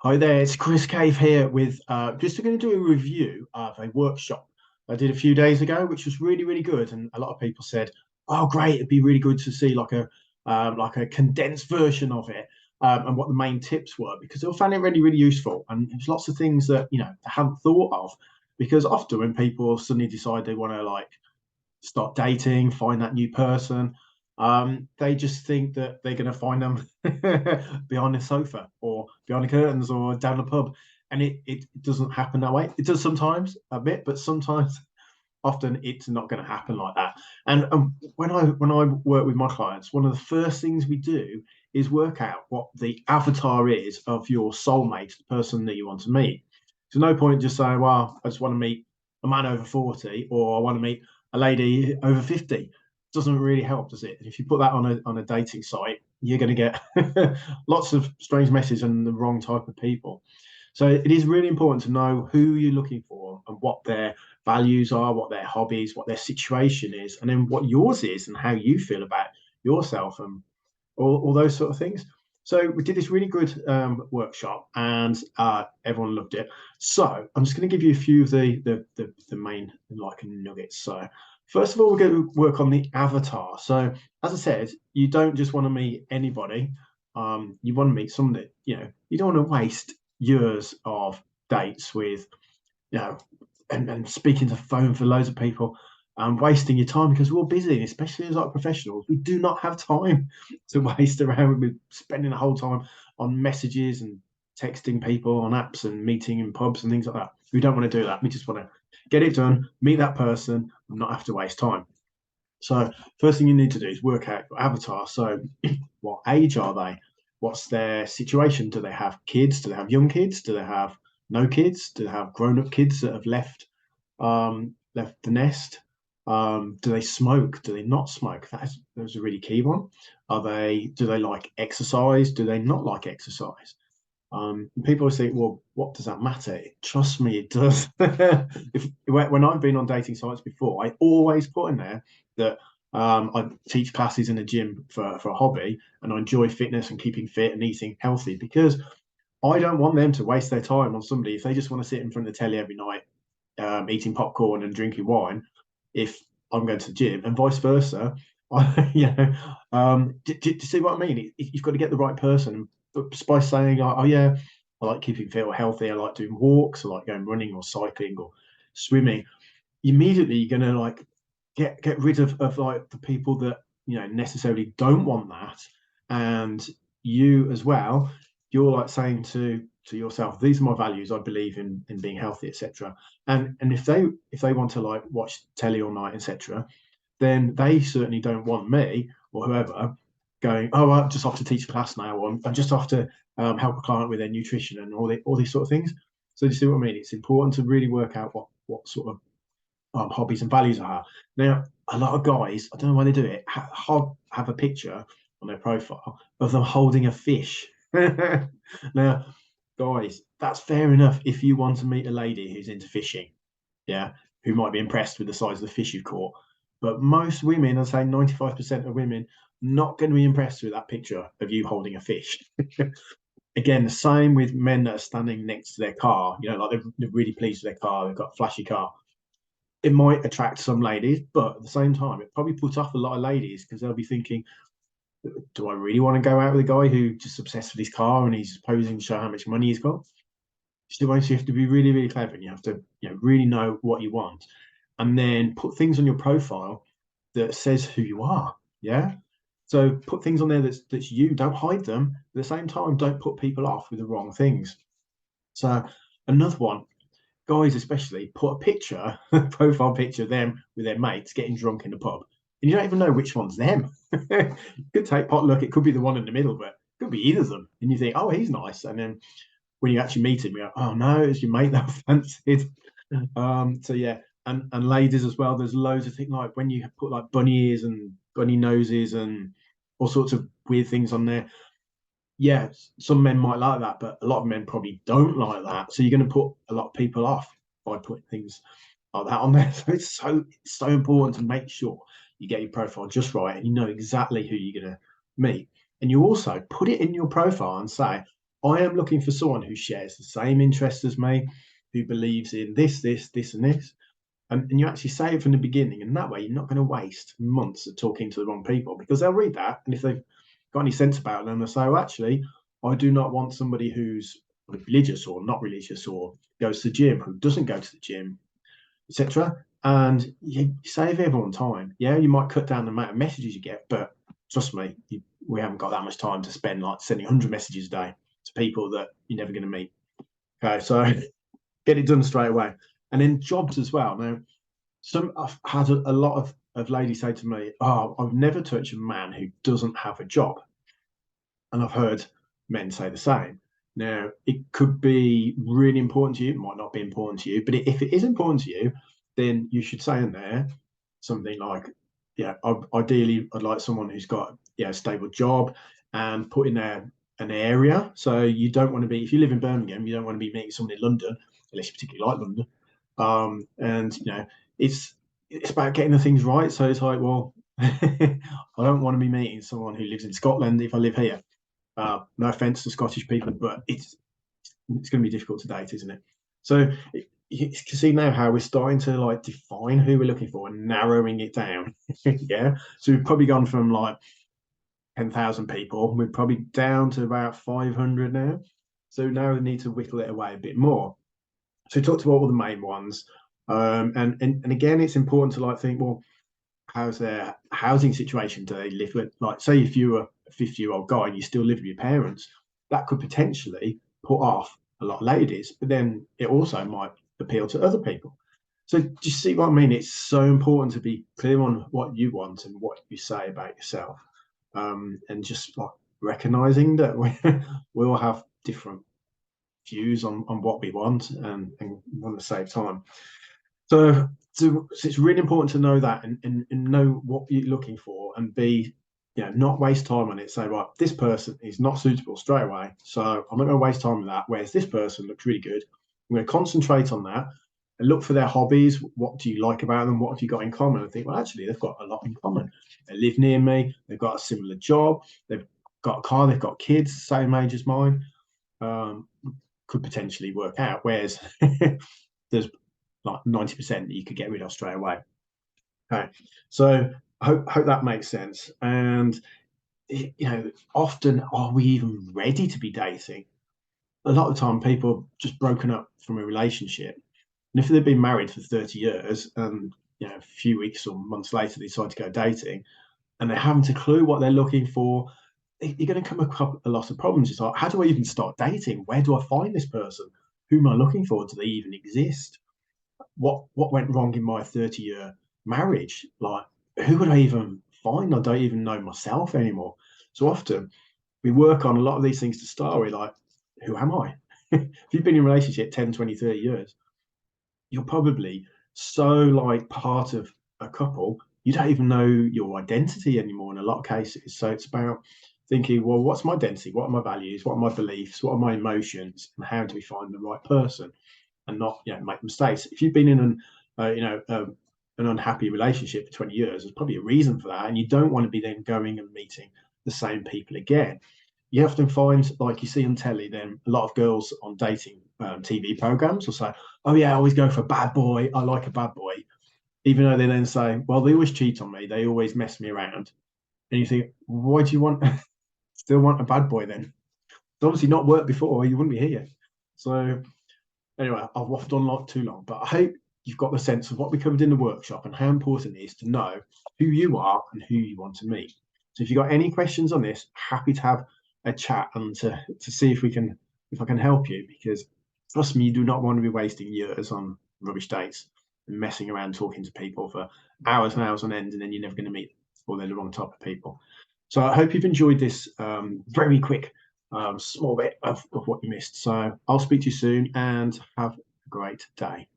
Hi there, it's Chris Cave here with just going to do a review of a workshop I did a few days ago, which was really, really good. And a lot of people said, "Oh, great! It'd be really good to see like a condensed version of it and what the main tips were," because they'll find it really, really useful. And there's lots of things that they haven't thought of, because often when people suddenly decide they want to like start dating, find that new person. They just think that they're going to find them behind the sofa or behind the curtains or down the pub. And it doesn't happen that way. It does sometimes a bit, but sometimes, often, it's not going to happen like that. And when I work with my clients, one of the first things we do is work out what the avatar is of your soulmate, the person that you want to meet. There's no point just saying, "Well, I just want to meet a man over 40," or "I want to meet a lady over 50." Doesn't really help, does it? If you put that on a dating site, you're going to get lots of strange messages and the wrong type of people. So it is really important to know who you're looking for and what their values are, what their hobbies, what their situation is, and then what yours is and how you feel about yourself and all those sort of things. So we did this really good workshop, and everyone loved it. So I'm just going to give you a few of the main like nuggets. So first of all, we're going to work on the avatar. So as I said, you don't just want to meet anybody. You want to meet someone that you don't want to waste years of dates with, you know, and speaking to the phone for loads of people and wasting your time, because we're all busy, especially as like professionals. We do not have time to waste around with spending the whole time on messages and texting people on apps and meeting in pubs and things like that. We don't want to do that. We just want to get it done, meet that person, and not have to waste time. So first thing you need to do is work out your avatar. So what age are they? What's their situation? Do they have kids? Do they have young kids? Do they have no kids? Do they have grown-up kids that have left the nest? Do they smoke? Do they not smoke? That's a really key one. Do they like exercise? Do they not like exercise? People always think, well, what does that matter? Trust me, it does. When I've been on dating sites before, I always put in there that I teach classes in a gym for a hobby, and I enjoy fitness and keeping fit and eating healthy, because I don't want them to waste their time on somebody if they just want to sit in front of the telly every night, eating popcorn and drinking wine. If I'm going to the gym, and vice versa. Do you see what I mean? You've got to get the right person. But just by saying, "Oh yeah, I like keeping fit or healthy. I like doing walks. I like going running or cycling or swimming," immediately you're going to like get rid of like the people that necessarily don't want that. And you as well, you're like saying to yourself, "These are my values. I believe in being healthy, etc." And if they want to like watch telly all night, etc., then they certainly don't want me or whoever going, "Oh, I'm just off to teach a class now, or I'm just off to help a client with their nutrition," and all these sort of things. So you see what I mean? It's important to really work out what sort of hobbies and values I have. Now, a lot of guys, I don't know why they do it, have a picture on their profile of them holding a fish. Now, guys, that's fair enough if you want to meet a lady who's into fishing, yeah, who might be impressed with the size of the fish you've caught. But most women, I'd say 95% of women, not going to be impressed with that picture of you holding a fish. Again, the same with men that are standing next to their car, like they're really pleased with their car, they've got a flashy car. It might attract some ladies, but at the same time, it probably puts off a lot of ladies, because they'll be thinking, "Do I really want to go out with a guy who just obsessed with his car and he's posing to show how much money he's got?" So you have to be really, really clever, and you have to, really know what you want, and then put things on your profile that says who you are. Yeah. So put things on there that's you. Don't hide them. At the same time, don't put people off with the wrong things. So another one, guys especially, put a picture, profile picture of them with their mates getting drunk in the pub, and you don't even know which one's them. You could take potluck. It could be the one in the middle, but it could be either of them. And you think, "Oh, he's nice," and then when you actually meet him, you go, "Oh no, it's your mate that I fancied." So yeah, and ladies as well. There's loads of things like when you put like bunny ears and bunny noses and all sorts of weird things on there. Yeah, some men might like that, but a lot of men probably don't like that. So you're going to put a lot of people off by putting things like that on there. So it's so important to make sure you get your profile just right and you know exactly who you're going to meet. And you also put it in your profile and say, I am looking for someone who shares the same interests as me, who believes in this, and this. And you actually say it from the beginning, and that way you're not going to waste months of talking to the wrong people because they'll read that, and if they've got any sense about them, they'll say, "Oh, actually, I do not want somebody who's religious or not religious or goes to the gym, who doesn't go to the gym, etc." And you save everyone time. Yeah, you might cut down the amount of messages you get, but trust me, we haven't got that much time to spend like sending 100 messages a day to people that you're never going to meet. Okay, so get it done straight away. And then jobs as well. Now, I've had a lot of ladies say to me, "Oh, I've never touched a man who doesn't have a job." And I've heard men say the same. Now, it could be really important to you, it might not be important to you, but if it is important to you, then you should say in there something like, yeah, ideally, I'd like someone who's got, yeah, a stable job, and put in there an area. So you don't want to be, if you live in Birmingham, you don't want to be meeting someone in London, unless you particularly like London. And it's about getting the things right. So it's like, well, I don't want to be meeting someone who lives in Scotland if I live here. No offense to Scottish people, but it's going to be difficult to date, isn't it? So you can see now how we're starting to like define who we're looking for and narrowing it down. Yeah. So we've probably gone from like 10,000 people, we're probably down to about 500 now. So now we need to whittle it away a bit more. So we talked about all the main ones. And again, it's important to like think, well, how's their housing situation? Do they live with, like, say, if you were a 50-year-old guy and you still live with your parents, that could potentially put off a lot of ladies, but then it also might appeal to other people. So, do you see what I mean? It's so important to be clear on what you want and what you say about yourself, and just like recognizing that we all have different views on what we want and want to save time. So it's really important to know that and know what you're looking for and be, not waste time on it. Say, right, this person is not suitable straight away. So I'm not going to waste time with that. Whereas this person looks really good. I'm going to concentrate on that and look for their hobbies. What do you like about them? What have you got in common? I think, well, actually, they've got a lot in common. They live near me. They've got a similar job. They've got a car. They've got kids, same age as mine. Um, could potentially work out. Whereas there's like 90% that you could get rid of straight away. Okay, so hope that makes sense. And often are we even ready to be dating? A lot of the time, people have just broken up from a relationship, and if they've been married for 30 years, and a few weeks or months later they decide to go dating, and they haven't a clue what they're looking for, you're going to come across a lot of problems. It's like, how do I even start dating? Where do I find this person? Who am I looking for? Do they even exist? What went wrong in my 30-year marriage? Like, who would I even find? I don't even know myself anymore. So often we work on a lot of these things to start with, like, who am I? If you've been in a relationship 10, 20, 30 years, you're probably so like part of a couple, you don't even know your identity anymore in a lot of cases. So it's about thinking, well, what's my identity? What are my values? What are my beliefs? What are my emotions? And how do we find the right person? And not make mistakes. If you've been in an unhappy relationship for 20 years, there's probably a reason for that, and you don't want to be then going and meeting the same people again. You often find, like you see on telly, then a lot of girls on dating TV programs will say, "Oh yeah, I always go for a bad boy. I like a bad boy," even though they then say, "Well, they always cheat on me. They always mess me around." And you think, why do you want still want a bad boy then? It's obviously not worked before. You wouldn't be here. So anyway, I've waffled on like too long, but I hope you've got the sense of what we covered in the workshop and how important it is to know who you are and who you want to meet. So if you've got any questions on this, happy to have a chat and to see if I can help you, because trust me, you do not want to be wasting years on rubbish dates and messing around talking to people for hours and hours on end, and then you're never going to meet or they're the wrong type of people. So I hope you've enjoyed this very quick small bit of what you missed. So I'll speak to you soon and have a great day.